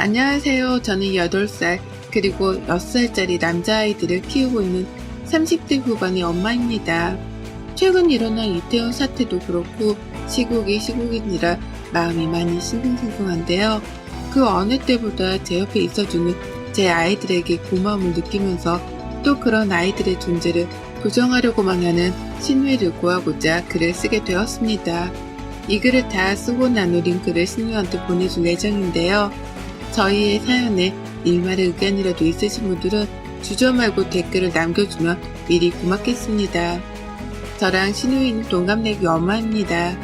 안녕하세요. 저는 8살 그리고 6살짜리 남자아이들을 키우고 있는 30대 후반의 엄마입니다. 최근 일어난 이태원 사태도 그렇고 시국이 시국이니라 마음이 많이 싱숭생숭한데요. 그 어느 때보다 제 옆에 있어주는 제 아이들에게 고마움을 느끼면서 또 그런 아이들의 존재를 부정하려고만 하는 신우이를 구하고자 글을 쓰게 되었습니다. 이 글을 다 쓰고 난 후 링크를 신우이한테 보내줄 예정인데요. 저희의 사연에 일말의 의견이라도 있으신 분들은 주저 말고 댓글을 남겨주면 미리 고맙겠습니다. 저랑 신우이는 동갑내기 엄마입니다.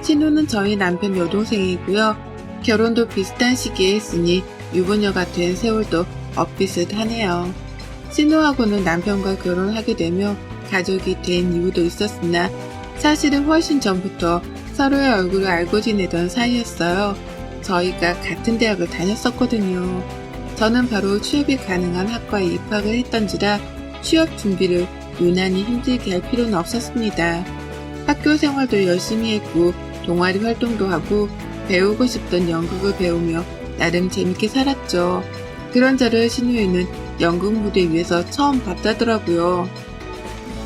신우는 저희 남편 여동생이고요. 결혼도 비슷한 시기에 했으니 유부녀가 된 세월도 엇비슷하네요. 신우하고는 남편과 결혼하게 되며 가족이 된 이유도 있었으나 사실은 훨씬 전부터 서로의 얼굴을 알고 지내던 사이였어요. 저희가 같은 대학을 다녔었거든요. 저는 바로 취업이 가능한 학과에 입학을 했던지라 취업 준비를 유난히 힘들게 할 필요는 없었습니다. 학교 생활도 열심히 했고 동아리 활동도 하고 배우고 싶던 연극을 배우며 나름 재밌게 살았죠. 그런 저를 신우이는 연극 무대 위에서 처음 봤다더라고요.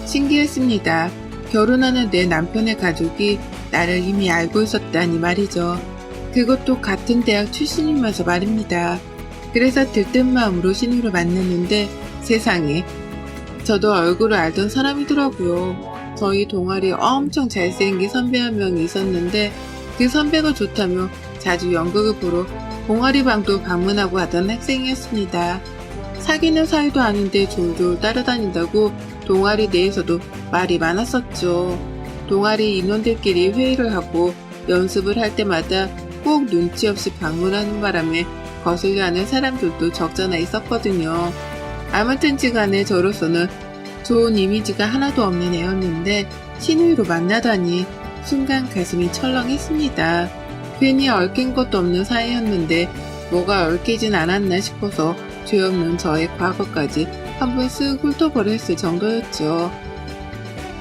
신기했습니다. 결혼하는 내 남편의 가족이 나를 이미 알고 있었다니 말이죠. 그것도 같은 대학 출신이면서 말입니다. 그래서 들뜬 마음으로 신우를 만났는데 세상에 저도 얼굴을 알던 사람이더라고요. 저희 동아리에 엄청 잘생긴 선배 한 명이 있었는데 그 선배가 좋다며 자주 연극을 보러 동아리 방도 방문하고 하던 학생이었습니다. 사귀는 사이도 아닌데 졸졸 따라다닌다고 동아리 내에서도 말이 많았었죠. 동아리 인원들끼리 회의를 하고 연습을 할 때마다 꼭 눈치 없이 방문하는 바람에 거슬려 하는 사람들도 적잖아 있었거든요. 아무튼지간에 저로서는 좋은 이미지가 하나도 없는 애였는데 신우이로 만나다니 순간 가슴이 철렁했습니다. 괜히 얽힌 것도 없는 사이였는데 뭐가 얽히진 않았나 싶어서 죄 없는 저의 과거까지 한번 쓱 훑어보려 했을 정도였죠.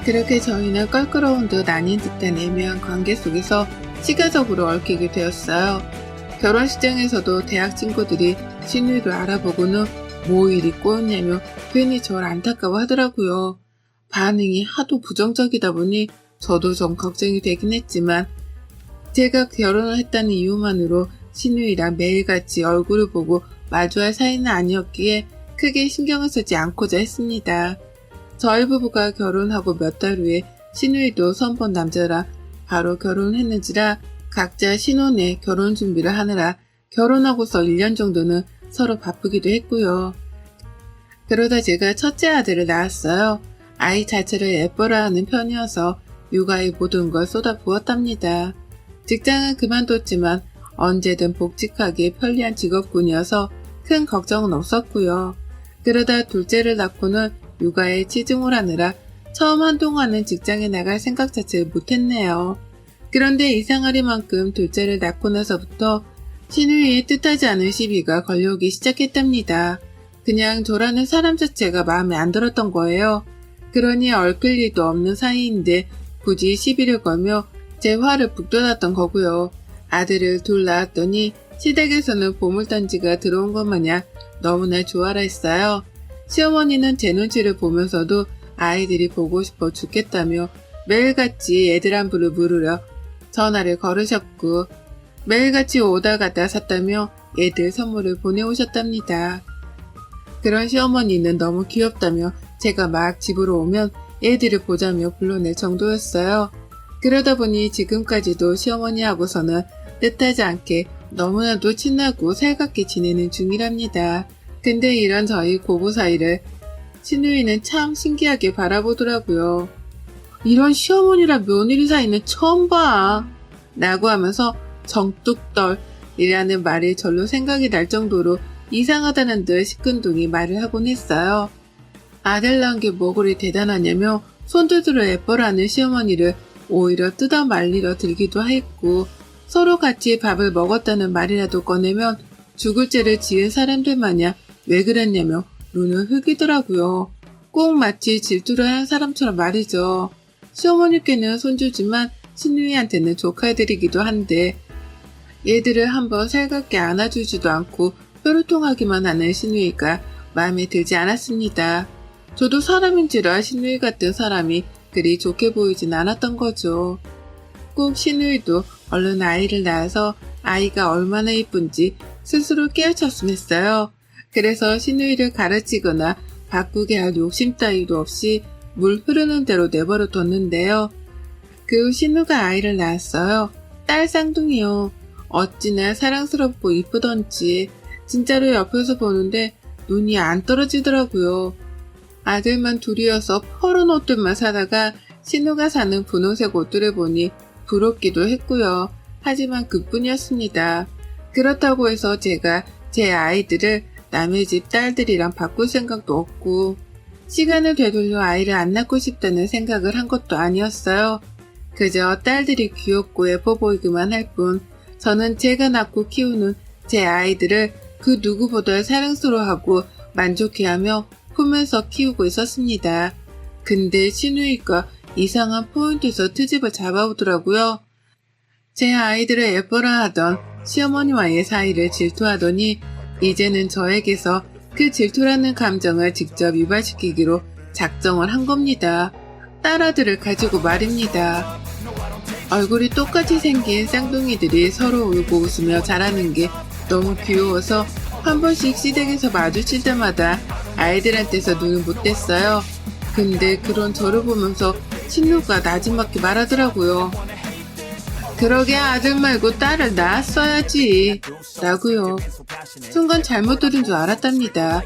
그렇게 저희는 껄끄러운 듯 아닌 듯한 애매한 관계 속에서 시가적으로 얽히게 되었어요. 결혼식장에서도 대학 친구들이 신우이를 알아보고는 뭐 일이 꼬였냐며 괜히 절 안타까워 하더라고요. 반응이 하도 부정적이다 보니 저도 좀 걱정이 되긴 했지만 제가 결혼을 했다는 이유만으로 신우이랑 매일같이 얼굴을 보고 마주할 사이는 아니었기에 크게 신경을 쓰지 않고자 했습니다. 저희 부부가 결혼하고 몇 달 후에 신우이도 선본 남자랑 바로 결혼했는지라 각자 신혼에 결혼 준비를 하느라 결혼하고서 1년 정도는 서로 바쁘기도 했고요. 그러다 제가 첫째 아들을 낳았어요. 아이 자체를 예뻐라 하는 편이어서 육아에 모든 걸 쏟아부었답니다. 직장은 그만뒀지만 언제든 복직하기에 편리한 직업군이어서 큰 걱정은 없었고요. 그러다 둘째를 낳고는 육아에 치중을 하느라 처음 한동안은 직장에 나갈 생각 자체를 못했네요. 그런데 이상하리만큼 둘째를 낳고 나서부터 신우이의 뜻하지 않은 시비가 걸려오기 시작했답니다. 그냥 저라는 사람 자체가 마음에 안 들었던 거예요. 그러니 얽힐 일도 없는 사이인데 굳이 시비를 걸며 제 화를 북돋았던 거고요. 아들을 둘 낳았더니 시댁에서는 보물단지가 들어온 것 마냥 너무나 좋아라 했어요. 시어머니는 제 눈치를 보면서도 아이들이 보고 싶어 죽겠다며 매일같이 애들 안부를 물으려 전화를 걸으셨고 매일같이 오다 가다 샀다며 애들 선물을 보내오셨답니다. 그런 시어머니는 너무 귀엽다며 제가 막 집으로 오면 애들을 보자며 불러낼 정도였어요. 그러다 보니 지금까지도 시어머니하고서는 뜻하지 않게 너무나도 친하고 살갑게 지내는 중이랍니다. 근데 이런 저희 고부 사이를 신우이는 참 신기하게 바라보더라고요. 이런 시어머니랑 며느리 사이는 처음 봐. 라고 하면서 정뚝떨이라는 말이 절로 생각이 날 정도로 이상하다는 듯 시큰둥이 말을 하곤 했어요. 아들 낳은 게 뭐 그리 대단하냐며 손주들을 예뻐라는 시어머니를 오히려 뜯어 말리러 들기도 했고 서로 같이 밥을 먹었다는 말이라도 꺼내면 죽을 죄를 지은 사람들 마냥 왜 그랬냐며 눈을 흘기더라고요. 꼭 마치 질투를 하는 사람처럼 말이죠. 시어머니께는 손주지만 신우이한테는 조카들이기도 한데 얘들을 한번 살갑게 안아주지도 않고 뾰루통하기만 하는 신우이가 마음에 들지 않았습니다. 저도 사람인지라 신우이 같은 사람이 그리 좋게 보이진 않았던 거죠. 꼭 신우이도 얼른 아이를 낳아서 아이가 얼마나 이쁜지 스스로 깨우쳤으면 했어요. 그래서 신우이를 가르치거나 바꾸게 할 욕심 따위도 없이 물 흐르는 대로 내버려 뒀는데요. 그 후 신우가 아이를 낳았어요. 딸 쌍둥이요. 어찌나 사랑스럽고 이쁘던지 진짜로 옆에서 보는데 눈이 안 떨어지더라고요. 아들만 둘이어서 퍼런 옷들만 사다가 신우가 사는 분홍색 옷들을 보니 부럽기도 했고요. 하지만 그뿐이었습니다. 그렇다고 해서 제가 제 아이들을 남의 집 딸들이랑 바꿀 생각도 없고 시간을 되돌려 아이를 안 낳고 싶다는 생각을 한 것도 아니었어요. 그저 딸들이 귀엽고 예뻐 보이기만 할 뿐 저는 제가 낳고 키우는 제 아이들을 그 누구보다 사랑스러워하고 만족해하며 품에서 키우고 있었습니다. 근데 신우이가 이상한 포인트에서 트집을 잡아오더라고요. 제 아이들을 예뻐라 하던 시어머니와의 사이를 질투하더니 이제는 저에게서 그 질투라는 감정을 직접 유발시키기로 작정을 한 겁니다. 딸아들을 가지고 말입니다. 얼굴이 똑같이 생긴 쌍둥이들이 서로 울고 웃으며 자라는 게 너무 귀여워서 한 번씩 시댁에서 마주칠 때마다 아이들한테서 눈을 못 뗐어요. 근데 그런 저를 보면서 신우가 나지막히 말하더라고요. 그러게 아들 말고 딸을 낳았어야지 라고요. 순간 잘못 들은 줄 알았답니다.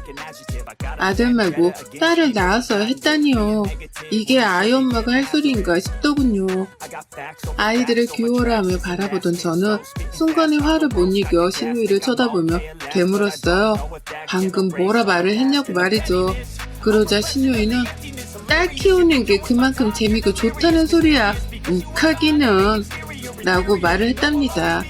아들 말고 딸을 낳았어야 했다니요. 이게 아이 엄마가 할 소리인가 싶더군요. 아이들을 귀여워라 하며 바라보던 저는 순간에 화를 못 이겨 신우이를 쳐다보며 되물었어요. 방금 뭐라 말을 했냐고 말이죠. 그러자 신우이는 딸 키우는 게 그만큼 재미고 좋다는 소리야. 욱하기는 라고 말을 했답니다.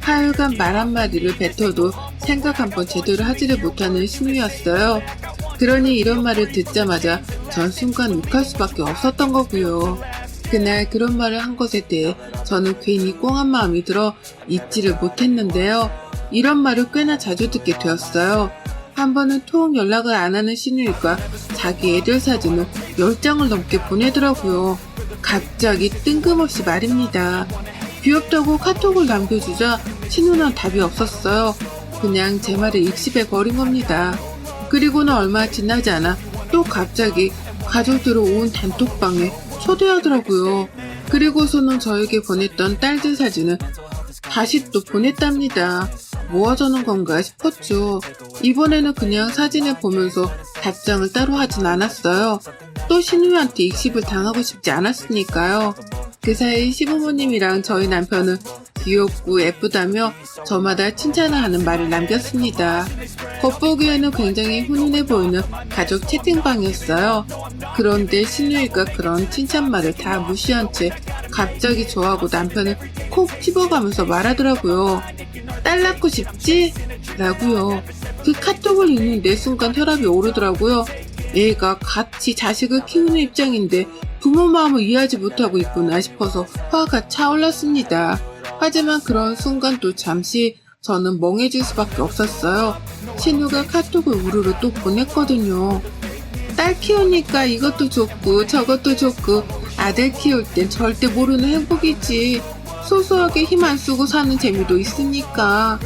하여간 말 한마디를 뱉어도 생각 한번 제대로 하지를 못하는 신우였어요. 그러니 이런 말을 듣자마자 전 순간 욱할 수밖에 없었던 거고요. 그날 그런 말을 한 것에 대해 저는 괜히 꽁한 마음이 들어 잊지를 못했는데요. 이런 말을 꽤나 자주 듣게 되었어요. 한 번은 통 연락을 안 하는 신우이가 자기 애들 사진을 10장을 넘게 보내더라고요. 갑자기 뜬금없이 말입니다. 귀엽다고 카톡을 남겨주자 신우는 답이 없었어요. 그냥 제 말을 익십해 버린 겁니다. 그리고는 얼마 지나지 않아 또 갑자기 가족들을 온 단톡방에 초대하더라고요. 그리고서는 저에게 보냈던 딸들 사진을 다시 또 보냈답니다. 뭐 하자는 건가 싶었죠. 이번에는 그냥 사진을 보면서 답장을 따로 하진 않았어요. 또 신우한테 익십을 당하고 싶지 않았으니까요. 그 사이 시부모님이랑 저희 남편은 귀엽고 예쁘다며 저마다 칭찬을 하는 말을 남겼습니다. 겉보기에는 굉장히 훈훈해 보이는 가족 채팅방이었어요. 그런데 신우이가 그런 칭찬말을 다 무시한 채 갑자기 저하고 남편을 콕 집어가면서 말하더라고요. 딸 낳고 싶지? 라고요. 그 카톡을 읽는데 순간 혈압이 오르더라고요. 얘가 같이 자식을 키우는 입장인데 부모 마음을 이해하지 못하고 있구나 싶어서 화가 차올랐습니다. 하지만 그런 순간 또 잠시 저는 멍해질 수밖에 없었어요. 신우가 카톡을 우르르 또 보냈거든요. 딸 키우니까 이것도 좋고 저것도 좋고 아들 키울 땐 절대 모르는 행복이지. 소소하게 힘 안 쓰고 사는 재미도 있으니까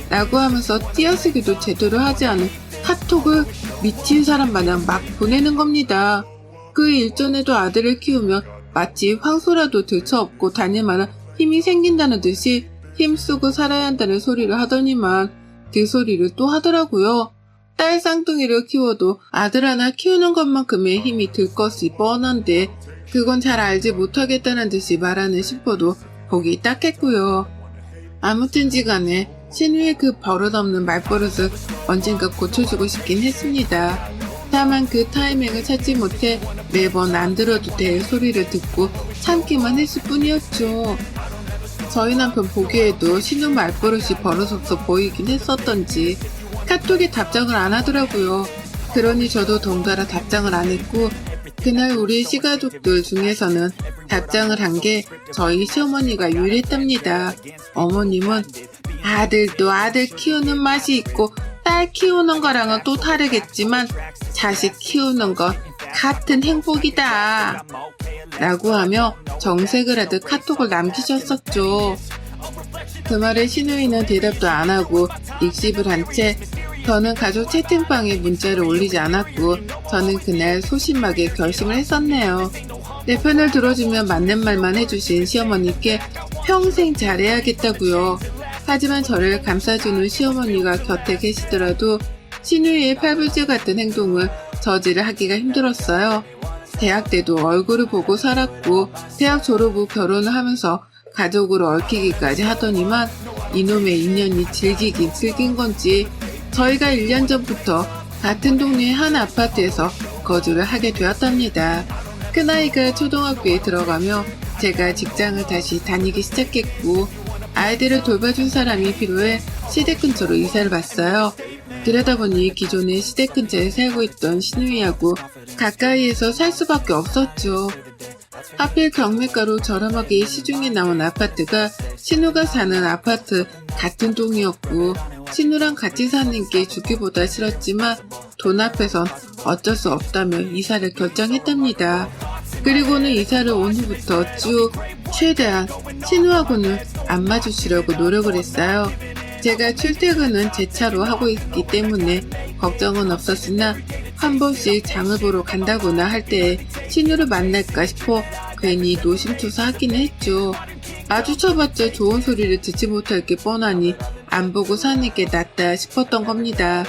라고 하면서 띄어쓰기도 제대로 하지 않은 카톡을 미친 사람 마냥 막 보내는 겁니다. 그 일전에도 아들을 키우면 마치 황소라도 들쳐업고 다닐 만한 힘이 생긴다는 듯이 힘쓰고 살아야 한다는 소리를 하더니만 그 소리를 또 하더라고요. 딸 쌍둥이를 키워도 아들 하나 키우는 것만큼의 힘이 들 것이 뻔한데 그건 잘 알지 못하겠다는 듯이 말하는 싶어도 보기 딱했고요. 아무튼지간에 신우의 그 버릇없는 말버릇을 언젠가 고쳐주고 싶긴 했습니다. 다만 그 타이밍을 찾지 못해 매번 안 들어도 될 소리를 듣고 참기만 했을 뿐이었죠. 저희 남편 보기에도 신우 말버릇이 버릇없어 보이긴 했었던지 카톡에 답장을 안 하더라고요. 그러니 저도 덩달아 답장을 안 했고 그날 우리 시가족들 중에서는 답장을 한 게 저희 시어머니가 유일했답니다. 어머님은 아들도 아들 키우는 맛이 있고 딸 키우는 거랑은 또 다르겠지만 자식 키우는 건 같은 행복이다. 라고 하며 정색을 하듯 카톡을 남기셨었죠. 그 말에 신우이는 대답도 안 하고 익십을 한 채 저는 가족 채팅방에 문자를 올리지 않았고 저는 그날 소심하게 결심을 했었네요. 내 편을 들어주면 맞는 말만 해주신 시어머니께 평생 잘해야겠다고요. 하지만 저를 감싸주는 시어머니가 곁에 계시더라도 신우이의 팔불제 같은 행동을 저지를 하기가 힘들었어요. 대학 때도 얼굴을 보고 살았고 대학 졸업 후 결혼을 하면서 가족으로 얽히기까지 하더니만 이놈의 인연이 질기긴 질긴 건지 저희가 1년 전부터 같은 동네의 한 아파트에서 거주를 하게 되었답니다. 큰아이가 초등학교에 들어가며 제가 직장을 다시 다니기 시작했고 아이들을 돌봐준 사람이 필요해 시댁 근처로 이사를 왔어요. 그러다 보니 기존의 시댁 근처에 살고 있던 신우이하고 가까이에서 살 수밖에 없었죠. 하필 경매가로 저렴하게 시중에 나온 아파트가 신우가 사는 아파트 같은 동이었고 신우랑 같이 사는 게 죽기보다 싫었지만 돈 앞에선 어쩔 수 없다며 이사를 결정했답니다. 그리고는 이사를 온 후부터 쭉 최대한 신우하고는 안 마주치려고 노력을 했어요. 제가 출퇴근은 제 차로 하고 있기 때문에 걱정은 없었으나 한 번씩 장을 보러 간다거나 할 때에 신우를 만날까 싶어 괜히 노심초사하기는 했죠. 마주쳐봤자 좋은 소리를 듣지 못할 게 뻔하니 안 보고 사는 게 낫다 싶었던 겁니다.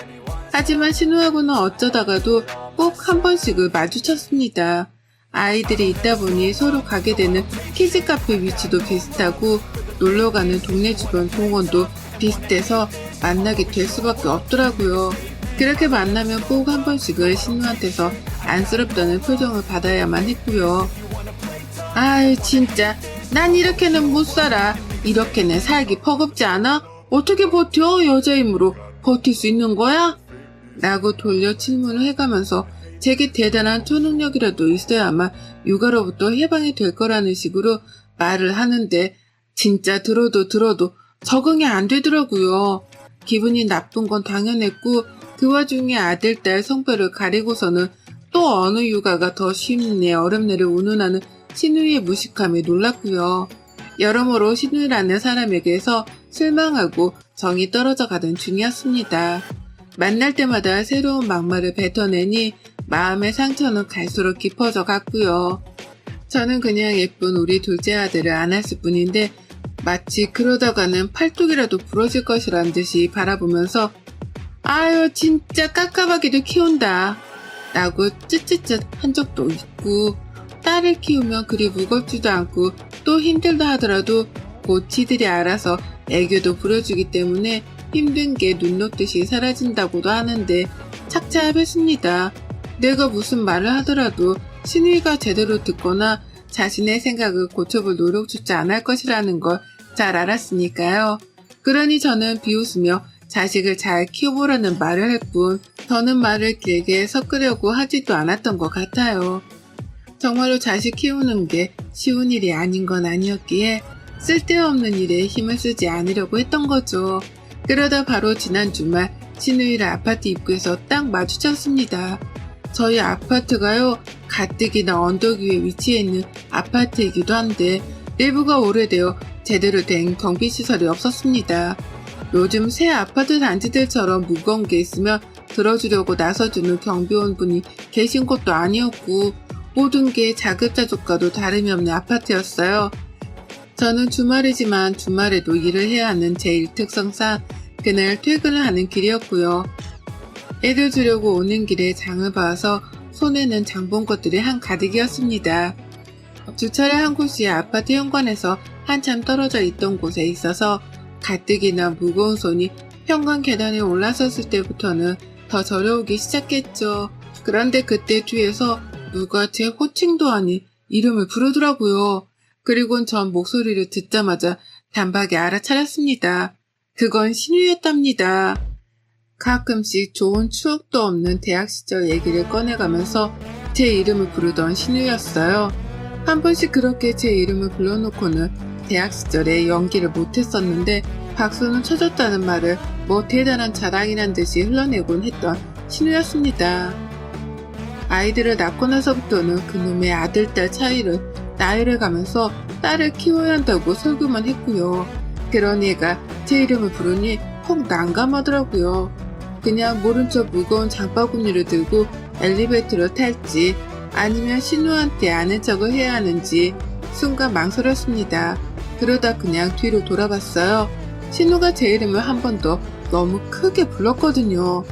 하지만 신우하고는 어쩌다가도 꼭 한 번씩을 마주쳤습니다. 아이들이 있다 보니 서로 가게 되는 키즈카페 위치도 비슷하고 놀러가는 동네 주변 공원도 비슷해서 만나게 될 수밖에 없더라고요. 그렇게 만나면 꼭 한 번씩은 신우한테서 안쓰럽다는 표정을 받아야만 했고요. 아유 진짜 난 이렇게는 못 살아. 이렇게는 살기 버겁지 않아? 어떻게 버텨? 여자 힘으로 버틸 수 있는 거야? 라고 돌려 질문을 해가면서 제게 대단한 초능력이라도 있어야만 육아로부터 해방이 될 거라는 식으로 말을 하는데 진짜 들어도 적응이 안 되더라고요. 기분이 나쁜 건 당연했고 그 와중에 아들, 딸 성별을 가리고서는 또 어느 육아가 더 쉽네 어렵네를 운운하는 신우이의 무식함에 놀랐고요. 여러모로 신우이라는 사람에게서 실망하고 정이 떨어져 가던 중이었습니다. 만날 때마다 새로운 막말을 뱉어내니 마음의 상처는 갈수록 깊어져 갔고요. 저는 그냥 예쁜 우리 둘째 아들을 안았을 뿐인데 마치 그러다가는 팔뚝이라도 부러질 것이란 듯이 바라보면서 아유 진짜 깝깝하게도 키운다 라고 쯧쯧쯧 한 적도 있고 딸을 키우면 그리 무겁지도 않고 또 힘들다 하더라도 곧 지들이 알아서 애교도 부려주기 때문에 힘든 게 눈 녹듯이 사라진다고도 하는데 착잡했습니다. 내가 무슨 말을 하더라도 신우이가 제대로 듣거나 자신의 생각을 고쳐볼 노력조차 안 할 것이라는 걸 잘 알았으니까요. 그러니 저는 비웃으며 자식을 잘 키워보라는 말을 할 뿐 더는 말을 길게 섞으려고 하지도 않았던 것 같아요. 정말로 자식 키우는 게 쉬운 일이 아닌 건 아니었기에 쓸데없는 일에 힘을 쓰지 않으려고 했던 거죠. 그러다 바로 지난 주말 신우이를 아파트 입구에서 딱 마주쳤습니다. 저희 아파트가요 가뜩이나 언덕 위에 위치해 있는 아파트이기도 한데 내부가 오래되어 제대로 된 경비시설이 없었습니다. 요즘 새 아파트 단지들처럼 무거운 게 있으면 들어주려고 나서주는 경비원분이 계신 것도 아니었고 모든 게 자급자족과도 다름이 없는 아파트였어요. 저는 주말이지만 주말에도 일을 해야 하는 제 일특성상 그날 퇴근을 하는 길이었고요. 애들 주려고 오는 길에 장을 봐서 손에는 장본 것들이 한가득이었습니다. 주차를 한 곳이 아파트 현관에서 한참 떨어져 있던 곳에 있어서 가뜩이나 무거운 손이 현관 계단에 올라섰을 때부터는 더 저려오기 시작했죠. 그런데 그때 뒤에서 누가 제 호칭도 아닌 이름을 부르더라고요. 그리곤 전 목소리를 듣자마자 단박에 알아차렸습니다. 그건 신우였답니다. 가끔씩 좋은 추억도 없는 대학 시절 얘기를 꺼내가면서 제 이름을 부르던 신우였어요. 한 번씩 그렇게 제 이름을 불러놓고는 대학 시절에 연기를 못했었는데 박수는 쳐줬다는 말을 뭐 대단한 자랑이란 듯이 흘러내곤 했던 신우였습니다. 아이들을 낳고 나서부터는 그놈의 아들, 딸 차이를 나이를 가면서 딸을 키워야 한다고 설교만 했고요. 그러니 애가 제 이름을 부르니 퍽 난감하더라고요. 그냥 모른 척 무거운 장바구니를 들고 엘리베이터를 탈지 아니면 신우한테 아는 척을 해야 하는지 순간 망설였습니다. 그러다 그냥 뒤로 돌아봤어요. 신우가 제 이름을 한 번 더 너무 크게 불렀거든요.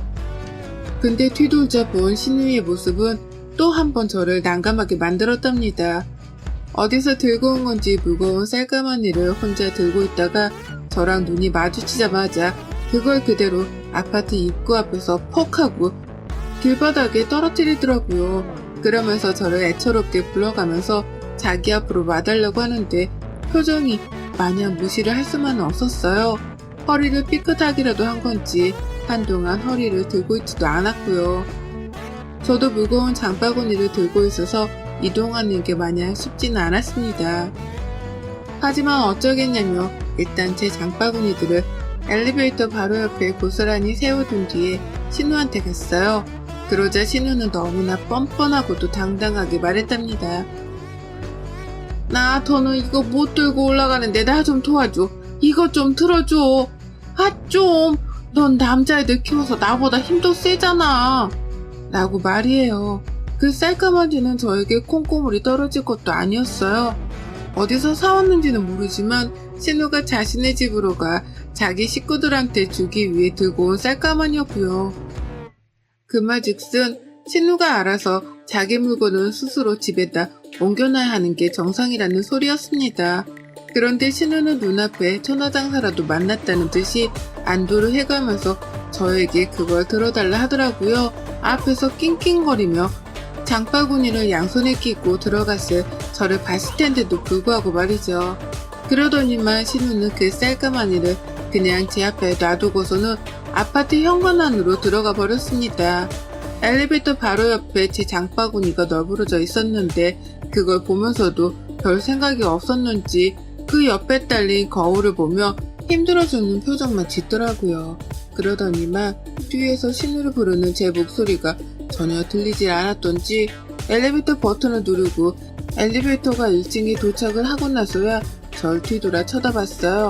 근데 뒤돌자 본 신우의 모습은 또 한 번 저를 난감하게 만들었답니다. 어디서 들고 온 건지 무거운 쌀가마니를 혼자 들고 있다가 저랑 눈이 마주치자마자 그걸 그대로 아파트 입구 앞에서 퍽 하고 길바닥에 떨어뜨리더라고요. 그러면서 저를 애처롭게 불러가면서 자기 앞으로 와달라고 하는데 표정이 마냥 무시를 할 수만은 없었어요. 허리를 삐끗하기라도 한 건지 한동안 허리를 들고 있지도 않았고요. 저도 무거운 장바구니를 들고 있어서 이동하는 게 마냥 쉽지는 않았습니다. 하지만 어쩌겠냐며 일단 제 장바구니들을 엘리베이터 바로 옆에 고스란히 세워둔 뒤에 신우한테 갔어요. 그러자 신우는 너무나 뻔뻔하고도 당당하게 말했답니다. 나 더는 이거 못 들고 올라가는데 나 좀 도와줘. 이거 좀 들어줘. 아 좀. 넌 남자애들 키워서 나보다 힘도 세잖아. 라고 말이에요. 그 쌀가마니는 저에게 콩고물이 떨어질 것도 아니었어요. 어디서 사왔는지는 모르지만 신우가 자신의 집으로 가 자기 식구들한테 주기 위해 들고 온 쌀가마니였고요. 그 말즉슨 신우가 알아서 자기 물건은 스스로 집에다 옮겨놔야 하는 게 정상이라는 소리였습니다. 그런데 신우는 눈앞에 천하장사라도 만났다는 듯이 안도를 해가면서 저에게 그걸 들어달라 하더라고요. 앞에서 낑낑거리며 장바구니를 양손에 끼고 들어갔을 저를 봤을 텐데도 불구하고 말이죠. 그러더니만 신우는 그 쌀가마니를 그냥 제 앞에 놔두고서는 아파트 현관 안으로 들어가 버렸습니다. 엘리베이터 바로 옆에 제 장바구니가 널브러져 있었는데 그걸 보면서도 별 생각이 없었는지 그 옆에 딸린 거울을 보며 힘들어주는 표정만 짓더라고요. 그러더니만 뒤에서 신우를 부르는 제 목소리가 전혀 들리지 않았던지 엘리베이터 버튼을 누르고 엘리베이터가 1층에 도착을 하고 나서야 절 뒤돌아 쳐다봤어요.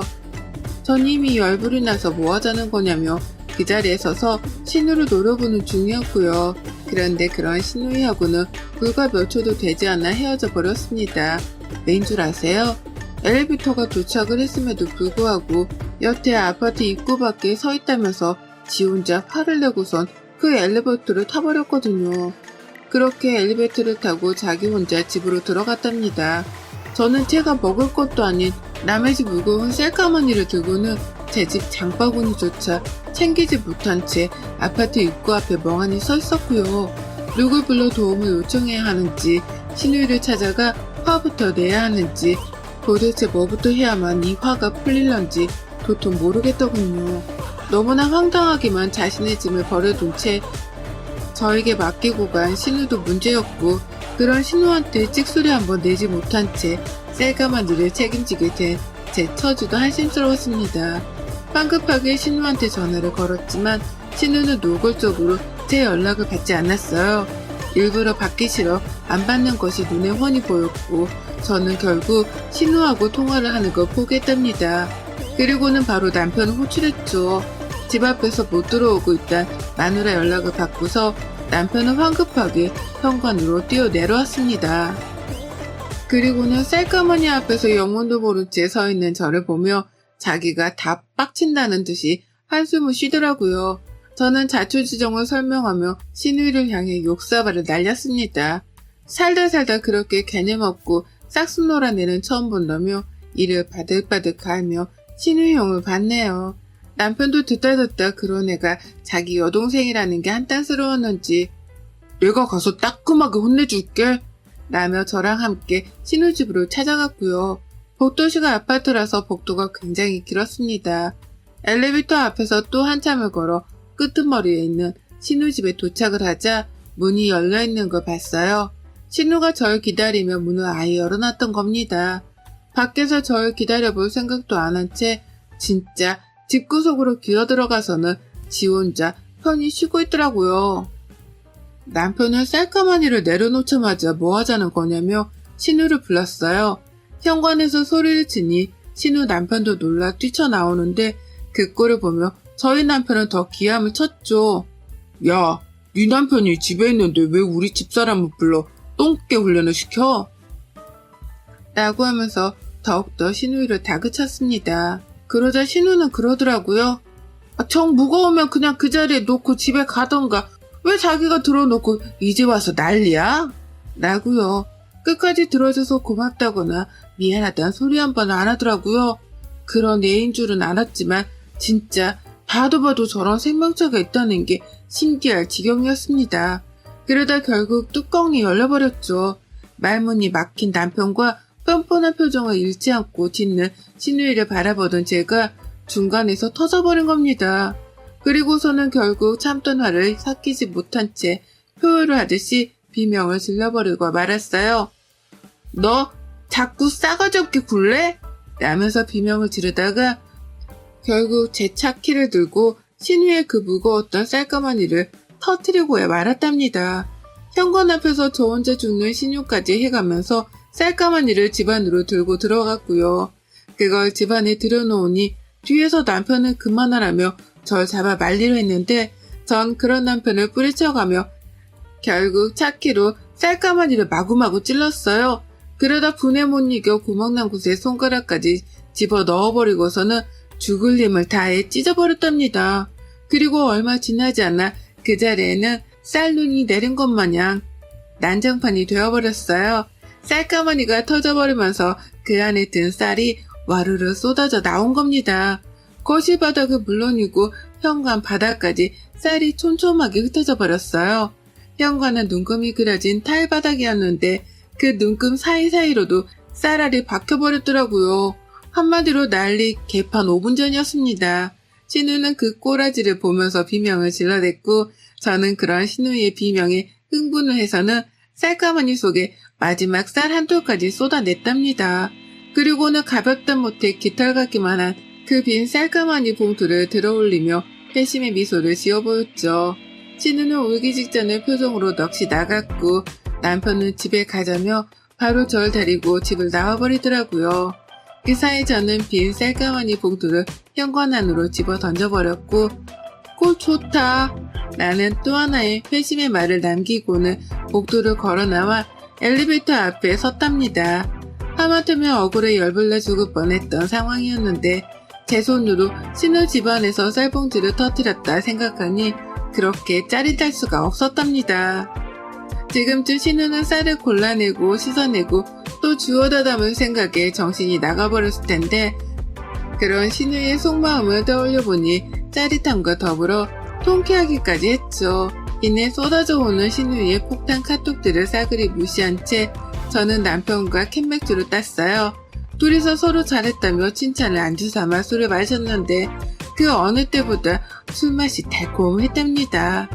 전 이미 열불이 나서 뭐 하자는 거냐며 그 자리에 서서 신우를 노려보는 중이었고요. 그런데 그런 신우이하고는 불과 몇 초도 되지 않아 헤어져 버렸습니다. 왜인 줄 아세요? 엘리베이터가 도착을 했음에도 불구하고 여태 아파트 입구 밖에 서 있다면서 지 혼자 화를 내고선 그 엘리베이터를 타버렸거든요. 그렇게 엘리베이터를 타고 자기 혼자 집으로 들어갔답니다. 저는 제가 먹을 것도 아닌 남의 집 무거운 쌀가마니를 들고는 제 집 장바구니조차 챙기지 못한 채 아파트 입구 앞에 멍하니 서 있었고요. 누굴 불러 도움을 요청해야 하는지 신우이를 찾아가 화부터 내야 하는지 도대체 뭐부터 해야만 이 화가 풀릴런지 도통 모르겠더군요. 너무나 황당하기만 자신의 짐을 버려둔 채 저에게 맡기고 간 신우도 문제였고 그런 신우한테 찍소리 한번 내지 못한 채 쌀가마니를 책임지게 된 제 처지도 한심스러웠습니다. 황급하게 신우한테 전화를 걸었지만 신우는 노골적으로 제 연락을 받지 않았어요. 일부러 받기 싫어 안 받는 것이 눈에 훤히 보였고 저는 결국 신우하고 통화를 하는 걸 포기했답니다. 그리고는 바로 남편을 호출했죠. 집 앞에서 못 들어오고 있단 마누라 연락을 받고서 남편은 황급하게 현관으로 뛰어 내려왔습니다. 그리고는 쌀가마니 앞에서 영문도 모른 채 서 있는 저를 보며 자기가 다 빡친다는 듯이 한숨을 쉬더라고요. 저는 자초지종을 설명하며 신우이를 향해 욕사발을 날렸습니다. 살다 그렇게 개념없고 싹수노란 애는 처음 본다며 이를 바득바득하며 신우이용을 받네요. 남편도 듣다 그런 애가 자기 여동생이라는 게 한탄스러웠는지 내가 가서 따끔하게 혼내줄게 라며 저랑 함께 신우집으로 찾아갔고요. 복도시가 아파트라서 복도가 굉장히 길었습니다. 엘리베이터 앞에서 또 한참을 걸어 끄트머리에 있는 신우집에 도착을 하자 문이 열려있는 걸 봤어요. 신우가 절 기다리며 문을 아예 열어놨던 겁니다. 밖에서 절 기다려볼 생각도 안 한 채 진짜 집구석으로 기어들어가서는 지 혼자 편히 쉬고 있더라고요. 남편은 쌀가마니를 내려놓자마자 뭐 하자는 거냐며 신우를 불렀어요. 현관에서 소리를 치니 신우 남편도 놀라 뛰쳐나오는데 그 꼴을 보며 저희 남편은 더 기함을 쳤죠. 야, 네 남편이 집에 있는데 왜 우리 집사람을 불러 똥개 훈련을 시켜? 라고 하면서 더욱더 신우이를 다그쳤습니다. 그러자 신우는 그러더라고요. 정 무거우면 그냥 그 자리에 놓고 집에 가던가 왜 자기가 들어놓고 이제 와서 난리야? 라고요. 끝까지 들어줘서 고맙다거나 미안하다는 소리 한 번 안 하더라고요. 그런 애인 줄은 알았지만 진짜 봐도 저런 생명체가 있다는 게 신기할 지경이었습니다. 그러다 결국 뚜껑이 열려버렸죠. 말문이 막힌 남편과 뻔뻔한 표정을 잃지 않고 짖는 신우이를 바라보던 제가 중간에서 터져버린 겁니다. 그리고서는 결국 참던 화를 삭히지 못한 채 표효를 하듯이 비명을 질러버리고 말았어요. 너 자꾸 싸가지 없게 굴래? 라면서 비명을 지르다가 결국 제 차키를 들고 신우의 그 무거웠던 쌀가마니를 터뜨리고야 말았답니다. 현관 앞에서 저 혼자 죽는 신우까지 해가면서 쌀가마니를 집안으로 들고 들어갔고요. 그걸 집안에 들여놓으니 뒤에서 남편은 그만하라며 절 잡아 말리려 했는데 전 그런 남편을 뿌리쳐가며 결국 차키로 쌀가마니를 마구마구 찔렀어요. 그러다 분에 못 이겨 구멍난 곳에 손가락까지 집어 넣어버리고서는 죽을 힘을 다해 찢어버렸답니다. 그리고 얼마 지나지 않아 그 자리에는 쌀눈이 내린 것 마냥 난장판이 되어버렸어요. 쌀가마니가 터져버리면서 그 안에 든 쌀이 와르르 쏟아져 나온 겁니다. 거실 바닥은 물론이고 현관 바닥까지 쌀이 촘촘하게 흩어져 버렸어요. 현관은 눈금이 그려진 타일 바닥이었는데 그 눈금 사이사이로도 쌀알이 박혀버렸더라고요. 한마디로 난리 개판 5분 전이었습니다. 신우는 그 꼬라지를 보면서 비명을 질러댔고 저는 그런 신우의 비명에 흥분을 해서는 쌀가마니 속에 마지막 쌀 한 톨까지 쏟아냈답니다. 그리고는 가볍다 못해 깃털 같기만 한 그 빈 쌀가마니 봉투를 들어올리며 회심의 미소를 지어 보였죠. 신우는 울기 직전의 표정으로 넋이 나갔고 남편은 집에 가자며 바로 절 데리고 집을 나와버리더라고요. 그 사이 저는 빈 쌀가마니 봉투를 현관 안으로 집어 던져버렸고 꼴 좋다. 나는 또 하나의 회심의 말을 남기고는 복도를 걸어나와 엘리베이터 앞에 섰답니다. 하마터면 억울해 열불나 죽을 뻔했던 상황이었는데 제 손으로 신우 집안에서 쌀봉지를 터뜨렸다 생각하니 그렇게 짜릿할 수가 없었답니다. 지금쯤 신우는 쌀을 골라내고 씻어내고 또 주워다 담을 생각에 정신이 나가버렸을 텐데 그런 신우의 속마음을 떠올려보니 짜릿함과 더불어 통쾌하기까지 했죠. 이내 쏟아져 오는 신우의 폭탄 카톡들을 싸그리 무시한 채 저는 남편과 캔맥주를 땄어요. 둘이서 서로 잘했다며 칭찬을 안주 삼아 술을 마셨는데 그 어느 때보다 술맛이 달콤했답니다.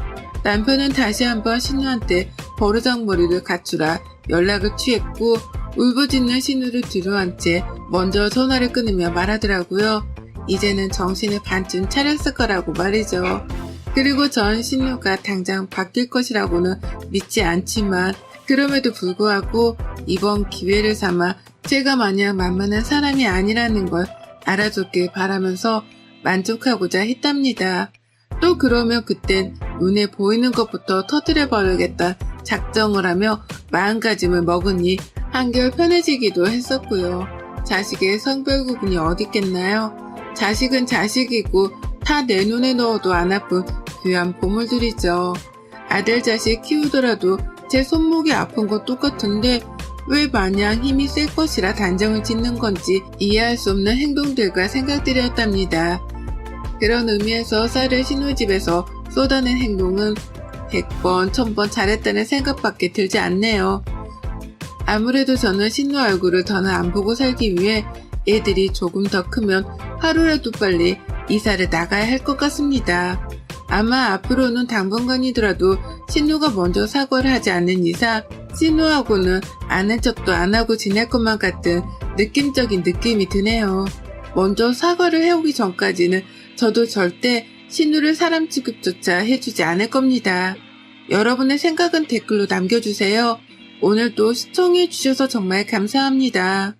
남편은 다시 한번 신우한테 버르장머리를 갖추라 연락을 취했고 울부짖는 신우를 뒤로한 채 먼저 전화를 끊으며 말하더라고요. 이제는 정신을 반쯤 차렸을 거라고 말이죠. 그리고 전 신우가 당장 바뀔 것이라고는 믿지 않지만 그럼에도 불구하고 이번 기회를 삼아 제가 마냥 만만한 사람이 아니라는 걸 알아줬길 바라면서 만족하고자 했답니다. 또 그러면 그땐 눈에 보이는 것부터 터뜨려버리겠다 작정을 하며 마음가짐을 먹으니 한결 편해지기도 했었고요. 자식의 성별 구분이 어딨겠나요? 자식은 자식이고 다 내 눈에 넣어도 안 아픈 귀한 보물들이죠. 아들 자식 키우더라도 제 손목이 아픈 거 똑같은데 왜 마냥 힘이 셀 것이라 단정을 짓는 건지 이해할 수 없는 행동들과 생각들이었답니다. 그런 의미에서 쌀을 신우 집에서 쏟아낸 행동은 100번, 1000번 잘했다는 생각밖에 들지 않네요. 아무래도 저는 신우 얼굴을 더는 안 보고 살기 위해 애들이 조금 더 크면 하루라도 빨리 이사를 나가야 할 것 같습니다. 아마 앞으로는 당분간이더라도 신우가 먼저 사과를 하지 않는 이상 신우하고는 아는 척도 안 하고 지낼 것만 같은 느낌적인 느낌이 드네요. 먼저 사과를 해오기 전까지는 저도 절대 신우를 사람 취급조차 해주지 않을 겁니다. 여러분의 생각은 댓글로 남겨주세요. 오늘도 시청해주셔서 정말 감사합니다.